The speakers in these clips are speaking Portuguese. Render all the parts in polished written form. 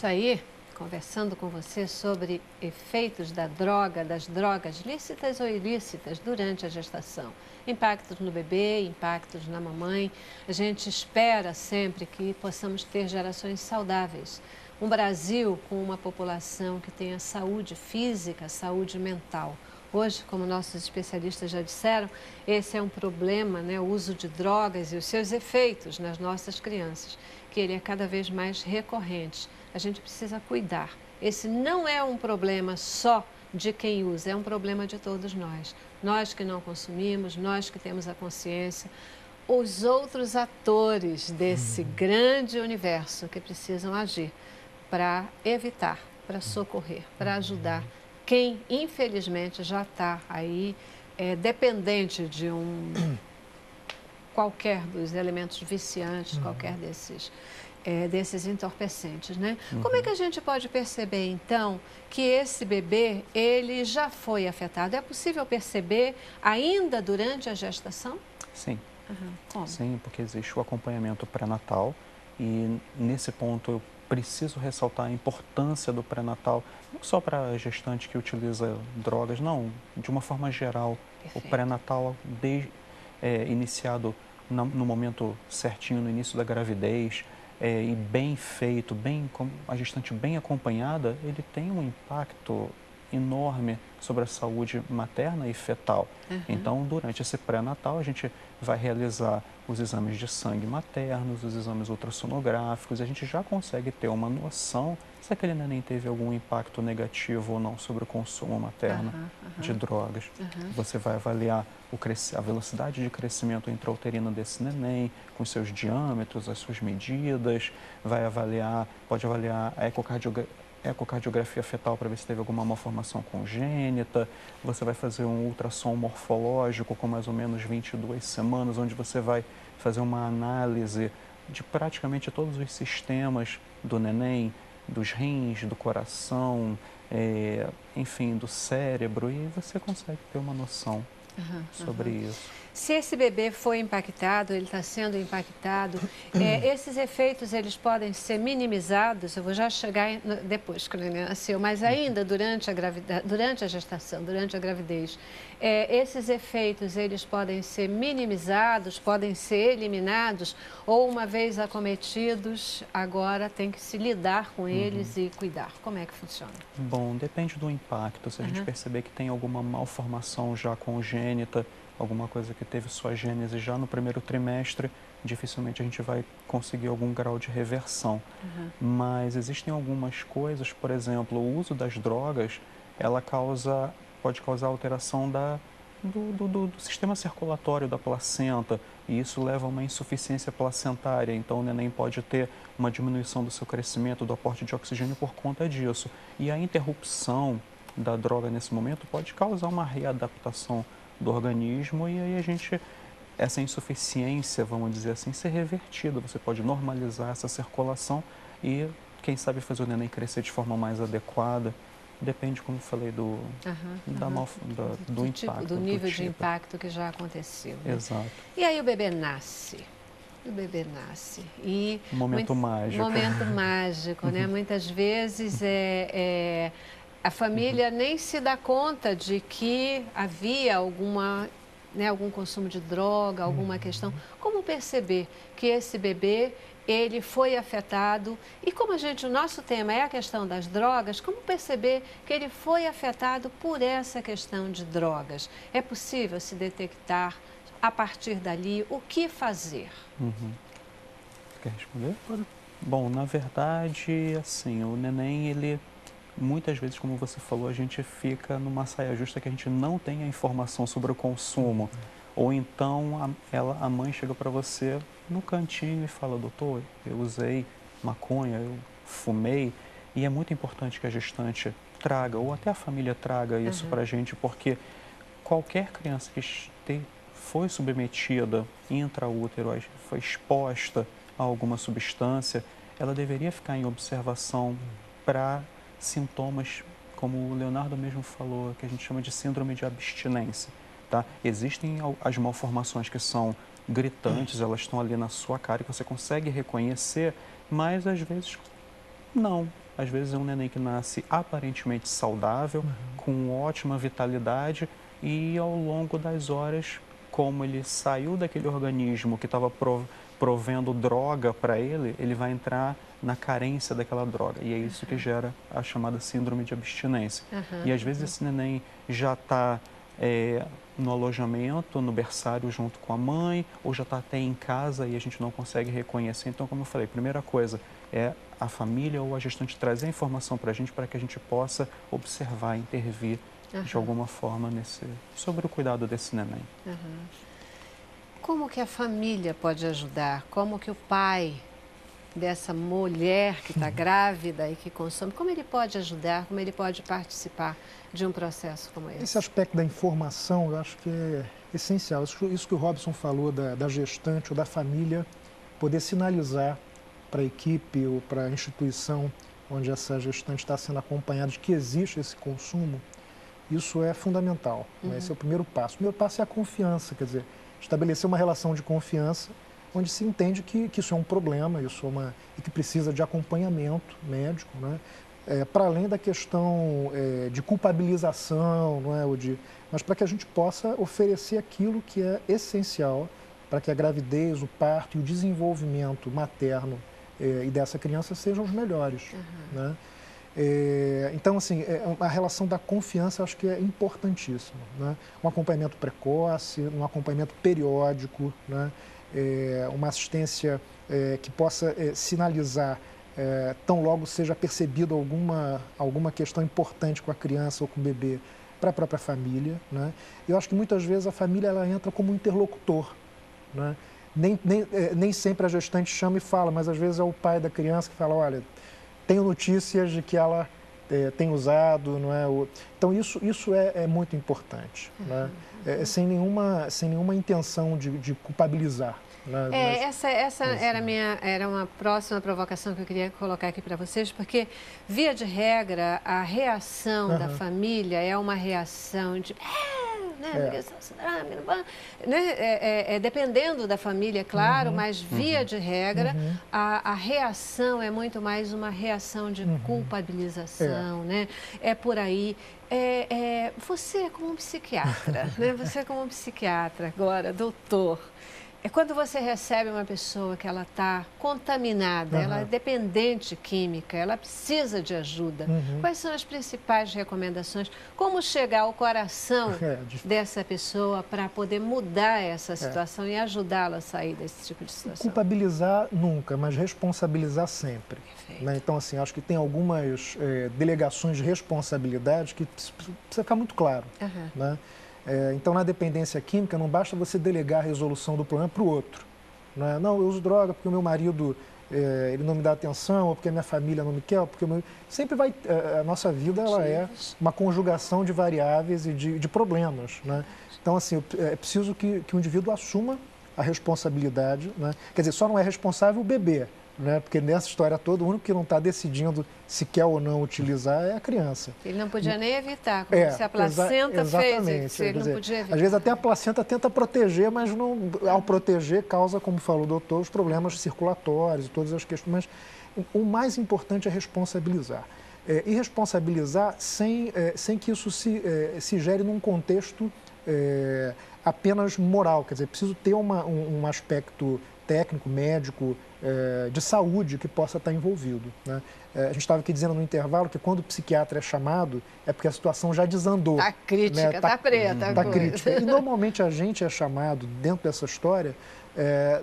isso aí, conversando com você sobre efeitos das drogas lícitas ou ilícitas durante a gestação. Impactos no bebê, impactos na mamãe. A gente espera sempre que possamos ter gerações saudáveis. Um Brasil com uma população que tenha saúde física, saúde mental. Hoje, como nossos especialistas já disseram, esse é um problema, né? O uso de drogas e os seus efeitos nas nossas crianças, que ele é cada vez mais recorrente. A gente precisa cuidar. Esse não é um problema só de quem usa, é um problema de todos nós. Nós que não consumimos, nós que temos a consciência, os outros atores desse grande universo que precisam agir para evitar, para socorrer, para ajudar quem, infelizmente, já está aí dependente de qualquer dos elementos viciantes, qualquer desses entorpecentes, né? Como é que a gente pode perceber, então, que esse bebê, ele já foi afetado? É possível perceber ainda durante a gestação? Sim. Como? Sim, porque existe o acompanhamento pré-natal e nesse ponto eu preciso ressaltar a importância do pré-natal, não só para a gestante que utiliza drogas, não, de uma forma geral. Perfeito. O pré-natal iniciado no momento certinho, no início da gravidez, e bem feito, a gestante bem acompanhada, ele tem um impacto enorme sobre a saúde materna e fetal. Então, durante esse pré-natal, a gente vai realizar os exames de sangue maternos, os exames ultrassonográficos, e a gente já consegue ter uma noção se aquele neném teve algum impacto negativo ou não sobre o consumo materno de drogas. Você vai avaliar a velocidade de crescimento intrauterino desse neném, com seus diâmetros, as suas medidas, pode avaliar a ecocardiografia fetal para ver se teve alguma malformação congênita. Você vai fazer um ultrassom morfológico com mais ou menos 22 semanas, onde você vai fazer uma análise de praticamente todos os sistemas do neném, dos rins, do coração, enfim, do cérebro, e você consegue ter uma noção sobre isso. Se esse bebê foi impactado, ele está sendo impactado, esses efeitos eles podem ser minimizados. Eu vou já chegar depois que o neném nasceu, mas ainda durante a gestação, durante a gravidez, esses efeitos eles podem ser minimizados, podem ser eliminados, ou uma vez acometidos, agora tem que se lidar com eles e cuidar. Como é que funciona? Bom, depende do impacto. Se a gente perceber que tem alguma malformação já congênita, alguma coisa que teve sua gênese já no primeiro trimestre, dificilmente a gente vai conseguir algum grau de reversão. Mas existem algumas coisas, por exemplo, o uso das drogas, pode causar alteração do sistema circulatório da placenta, e isso leva a uma insuficiência placentária. Então, o neném pode ter uma diminuição do seu crescimento, do aporte de oxigênio por conta disso. E a interrupção da droga nesse momento pode causar uma readaptação do organismo, e aí essa insuficiência, vamos dizer assim, ser revertida. Você pode normalizar essa circulação e, quem sabe, fazer o neném crescer de forma mais adequada. Depende, como eu falei, do impacto. Do nível de impacto que já aconteceu. Né? Exato. E aí o bebê nasce. E momento mágico. Momento mágico, né? Muitas vezes a família nem se dá conta de que havia algum consumo de droga, alguma questão. Como perceber que esse bebê ele foi afetado? E como o nosso tema é a questão das drogas, como perceber que ele foi afetado por essa questão de drogas? É possível se detectar a partir dali? O que fazer? Quer responder? Bom, na verdade, assim, o neném, muitas vezes, como você falou, a gente fica numa saia justa que a gente não tem a informação sobre o consumo. Ou então a mãe chega para você no cantinho e fala: doutor, eu usei maconha, eu fumei. E é muito importante que a gestante traga, ou até a família traga isso para a gente, porque qualquer criança que foi submetida intraútero, foi exposta a alguma substância, ela deveria ficar em observação para sintomas, como o Leonardo mesmo falou, que a gente chama de síndrome de abstinência. Tá? Existem as malformações que são gritantes, elas estão ali na sua cara, que você consegue reconhecer, mas às vezes Não. Às vezes é um neném que nasce aparentemente saudável, com ótima vitalidade e ao longo das horas, como ele saiu daquele organismo que estava provendo droga para ele, ele vai entrar na carência daquela droga. E é isso que gera a chamada síndrome de abstinência. E às vezes esse neném já está no alojamento, no berçário junto com a mãe, ou já está até em casa e a gente não consegue reconhecer. Então, como eu falei, primeira coisa é a família ou a gestante trazer a informação para a gente para que a gente possa observar, intervir de alguma forma sobre o cuidado desse neném. Como que a família pode ajudar? Como que o pai dessa mulher que está grávida e que consome, como ele pode ajudar, como ele pode participar de um processo como esse? Esse aspecto da informação, eu acho que é essencial. Isso que o Robson falou da gestante ou da família, poder sinalizar para a equipe ou para a instituição onde essa gestante está sendo acompanhada de que existe esse consumo, isso é fundamental. Esse é o primeiro passo. O primeiro passo é a confiança, quer dizer, estabelecer uma relação de confiança onde se entende que isso é um problema, e que precisa de acompanhamento médico, né? Para além da questão de culpabilização, não é? Mas para que a gente possa oferecer aquilo que é essencial para que a gravidez, o parto e o desenvolvimento materno e dessa criança sejam os melhores. Né? Então, assim, a relação da confiança eu acho que é importantíssima. Né? Um acompanhamento precoce, um acompanhamento periódico, né? Uma assistência que possa sinalizar, tão logo seja percebido alguma questão importante com a criança ou com o bebê, para a própria família. Né? Eu acho que muitas vezes a família ela entra como interlocutor. Né? Nem sempre a gestante chama e fala, mas às vezes é o pai da criança que fala, olha, tenho notícias de que ela tem usado, não é? Então isso é muito importante, né? Sem nenhuma intenção de culpabilizar. Né? Essa era uma próxima provocação que eu queria colocar aqui para vocês, porque, via de regra, a reação da família é uma reação de... dependendo da família, claro, mas via de regra, a reação é muito mais uma reação de culpabilização, né? É por aí. Você como psiquiatra, né? Você como psiquiatra agora, doutor, quando você recebe uma pessoa que ela está contaminada, ela é dependente química, ela precisa de ajuda, quais são as principais recomendações? Como chegar ao coração dessa pessoa para poder mudar essa situação e ajudá-la a sair desse tipo de situação? Culpabilizar nunca, mas responsabilizar sempre. Né? Então, assim, acho que tem algumas delegações de responsabilidade que precisa ficar muito claro. Né? Então, na dependência química, não basta você delegar a resolução do problema para o outro. Né? Não, eu uso droga porque o meu marido ele não me dá atenção, ou porque a minha família não me quer, ou porque sempre vai... A nossa vida ela é uma conjugação de variáveis e de problemas. Né? Então, assim, é preciso que o indivíduo assuma a responsabilidade. Né? Quer dizer, só não é responsável o bebê. Né? Porque nessa história toda, o único que não está decidindo se quer ou não utilizar é a criança. Ele não podia nem evitar, como se a placenta fez, ele não podia evitar. Às vezes até a placenta tenta proteger, mas não, ao proteger causa, como falou o doutor, os problemas circulatórios e todas as questões. Mas o mais importante é responsabilizar. E responsabilizar sem que isso se gere num contexto apenas moral. Quer dizer, preciso ter um aspecto técnico, médico, de saúde que possa estar envolvido. Né? A gente estava aqui dizendo no intervalo que quando o psiquiatra é chamado é porque a situação já desandou. Está crítica, está, né? Preta. Está crítica. E normalmente a gente é chamado, dentro dessa história,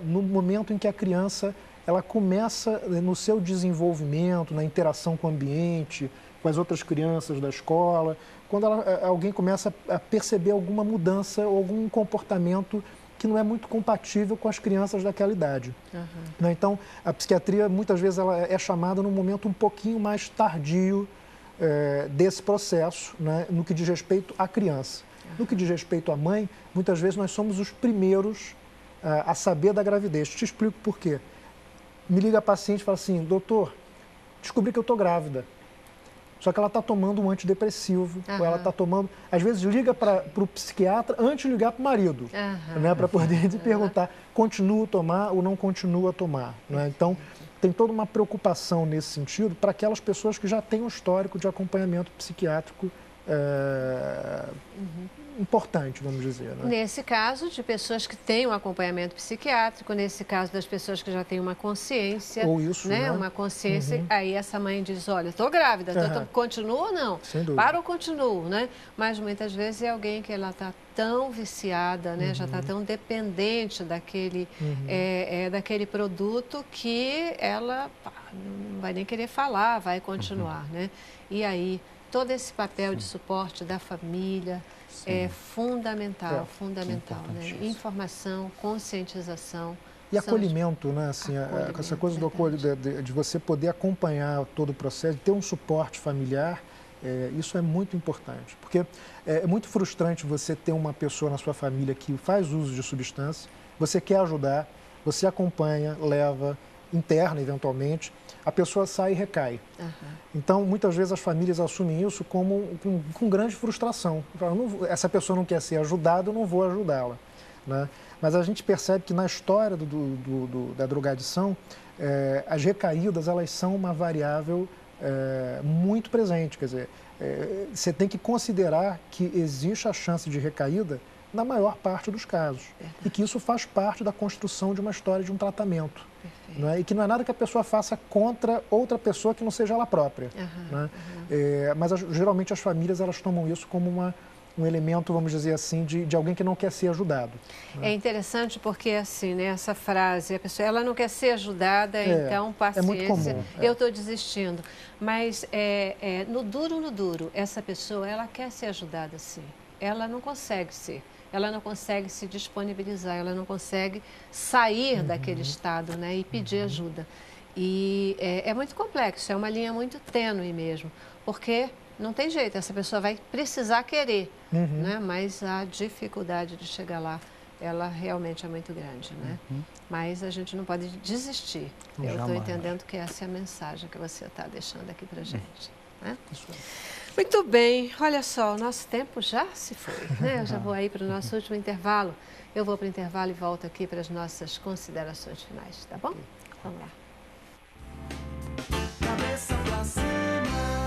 no momento em que a criança ela começa no seu desenvolvimento, na interação com o ambiente, com as outras crianças da escola, quando alguém começa a perceber alguma mudança ou algum comportamento que não é muito compatível com as crianças daquela idade. Né? Então, a psiquiatria, muitas vezes, ela é chamada num momento um pouquinho mais tardio desse processo, né? No que diz respeito à criança. No que diz respeito à mãe, muitas vezes nós somos os primeiros a saber da gravidez. Te explico por quê. Me liga a paciente e fala assim, doutor, descobri que eu estou grávida. só que ela está tomando um antidepressivo, ou ela Aham. está tomando... Às vezes liga para o psiquiatra antes de ligar para o marido, Aham. né, para poder perguntar, continua a tomar ou não continua a tomar. Né? Então, tem toda uma preocupação nesse sentido para aquelas pessoas que já têm um histórico de acompanhamento psiquiátrico importante, vamos dizer. Né? Nesse caso, de pessoas que têm um acompanhamento psiquiátrico, nesse caso das pessoas que já têm uma consciência, Ou isso, né? Uma consciência, aí essa mãe diz, olha, estou grávida, então continua ou não? Sem dúvida. Para ou continuo, né? Mas muitas vezes é alguém que ela está tão viciada, né? Já está tão dependente daquele, daquele produto que ela não vai nem querer falar, vai continuar, né? E aí, todo esse papel de suporte da família é fundamental, fundamental, né? Informação, conscientização. E acolhimento, né? Assim, essa coisa de você poder acompanhar todo o processo, de ter um suporte familiar, isso é muito importante. Porque é muito frustrante você ter uma pessoa na sua família que faz uso de substância, você quer ajudar, você acompanha, leva, interna eventualmente, a pessoa sai e recai. Então, muitas vezes as famílias assumem isso com grande frustração. Essa pessoa não quer ser ajudada, eu não vou ajudá-la. Né? Mas a gente percebe que na história da drogadição, as recaídas elas são uma variável muito presente. Quer dizer, você tem que considerar que existe a chance de recaída na maior parte dos casos. E que isso faz parte da construção de uma história de um tratamento. Né? E que não é nada que a pessoa faça contra outra pessoa que não seja ela própria. Né? Mas geralmente as famílias elas tomam isso como um elemento, vamos dizer assim, de alguém que não quer ser ajudado. Né? É interessante porque, assim, né, essa frase, a pessoa ela não quer ser ajudada, então paciência, muito comum, eu estou desistindo. Mas no duro, essa pessoa, ela quer ser ajudada, sim. Ela não consegue ser. Ela não consegue se disponibilizar, ela não consegue sair daquele estado, né, e pedir ajuda. E é muito complexo, é uma linha muito tênue mesmo, porque não tem jeito, essa pessoa vai precisar querer, né, mas a dificuldade de chegar lá, ela realmente é muito grande, né? Mas a gente não pode desistir. Eu estou entendendo que essa é a mensagem que você está deixando aqui para a gente. Né? Muito bem, olha só, o nosso tempo já se foi, né? Eu já vou aí para o nosso último intervalo. Eu vou para o intervalo e volto aqui para as nossas considerações finais, tá bom? Vamos lá. Cabeça pra cima.